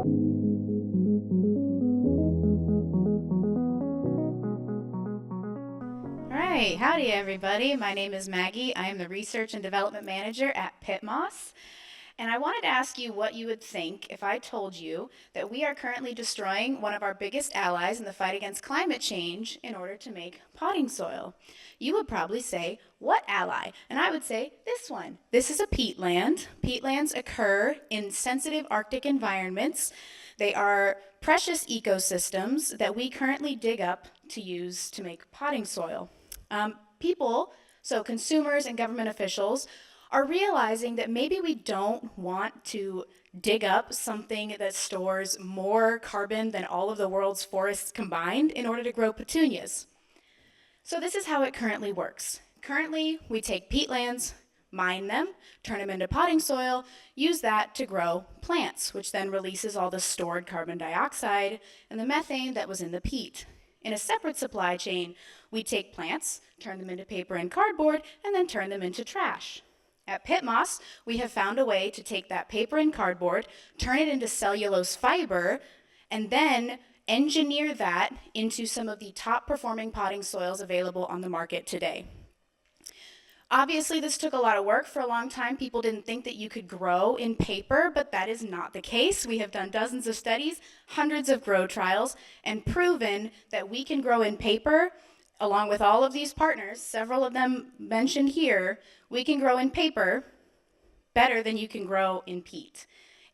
All right, howdy everybody. My name is Maggie. I am the Research and Development Manager at PittMoss. And I wanted to ask you what you would think if I told you that we are currently destroying one of our biggest allies in the fight against climate change in order to make potting soil. You would probably say, what ally? And I would say, this one. This is a peatland. Peatlands occur in sensitive Arctic environments. They are precious ecosystems that we currently dig up to use to make potting soil. People, so consumers and government officials, are realizing that maybe we don't want to dig up something that stores more carbon than all of the world's forests combined in order to grow petunias. So this is how it currently works. Currently, we take peatlands, mine them, turn them into potting soil, use that to grow plants, which then releases all the stored carbon dioxide and the methane that was in the peat. In a separate supply chain, we take plants, turn them into paper and cardboard, and then turn them into trash. At PittMoss, we have found a way to take that paper and cardboard, turn it into cellulose fiber, and then engineer that into some of the top performing potting soils available on the market today. Obviously, this took a lot of work. For a long time, people didn't think that you could grow in paper, but that is not the case. We have done dozens of studies, hundreds of grow trials, and proven that we can grow in paper, along with all of these partners, several of them mentioned here. We can grow in paper better than you can grow in peat,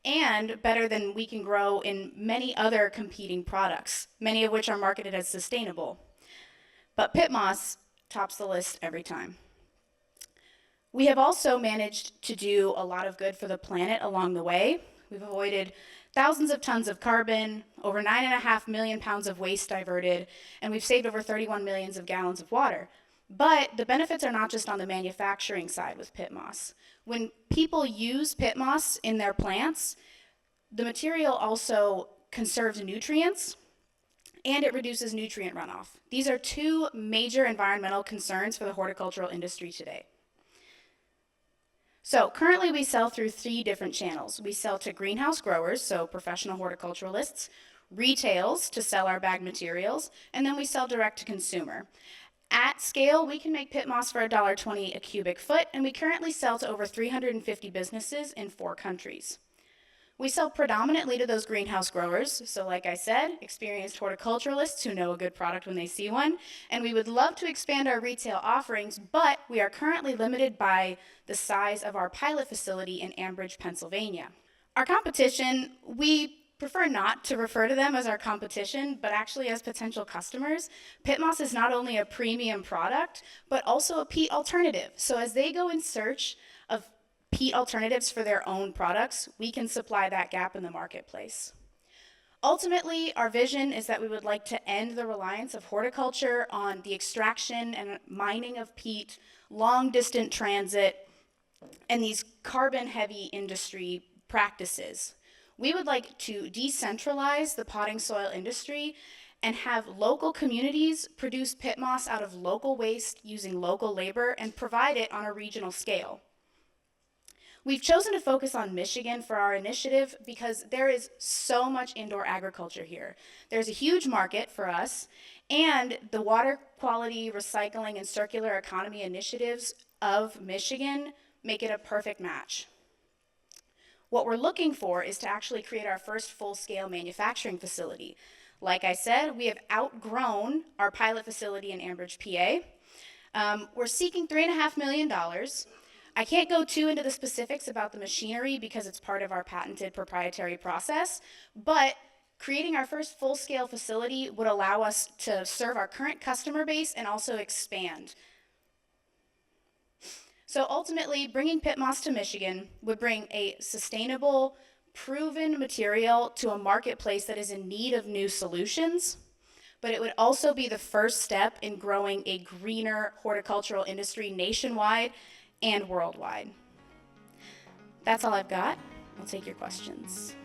and better than we can grow in many other competing products, many of which are marketed as sustainable. But PittMoss tops the list every time. We have also managed to do a lot of good for the planet along the way. We've avoided thousands of tons of carbon, over 9.5 million pounds of waste diverted, and we've saved over 31 million gallons of water. But the benefits are not just on the manufacturing side with PittMoss. When people use PittMoss in their plants, the material also conserves nutrients and it reduces nutrient runoff. These are two major environmental concerns for the horticultural industry today. So currently we sell through 3 different channels. We sell to greenhouse growers, so professional horticulturalists, retails to sell our bagged materials, and then we sell direct to consumer. At scale, we can make PittMoss for $1.20 a cubic foot, and we currently sell to over 350 businesses in 4 countries. We sell predominantly to those greenhouse growers, so like I said, experienced horticulturalists who know a good product when they see one, and we would love to expand our retail offerings, but we are currently limited by the size of our pilot facility in Ambridge, Pennsylvania. Our competition, we prefer not to refer to them as our competition, but actually as potential customers. PittMoss is not only a premium product, but also a peat alternative. So as they go in search of peat alternatives for their own products, we can supply that gap in the marketplace. Ultimately, our vision is that we would like to end the reliance of horticulture on the extraction and mining of peat, long distant transit, and these carbon-heavy industry practices. We would like to decentralize the potting soil industry and have local communities produce PittMoss out of local waste using local labor and provide it on a regional scale. We've chosen to focus on Michigan for our initiative because there is so much indoor agriculture here. There's a huge market for us, and the water quality, recycling, and circular economy initiatives of Michigan make it a perfect match. What we're looking for is to actually create our first full-scale manufacturing facility. Like I said, we have outgrown our pilot facility in Ambridge, PA. We're seeking $3.5 million. I can't go too into the specifics about the machinery because it's part of our patented proprietary process, but creating our first full-scale facility would allow us to serve our current customer base and also expand. So ultimately, bringing PittMoss to Michigan would bring a sustainable, proven material to a marketplace that is in need of new solutions, but it would also be the first step in growing a greener horticultural industry nationwide and worldwide. That's all I've got. I'll take your questions.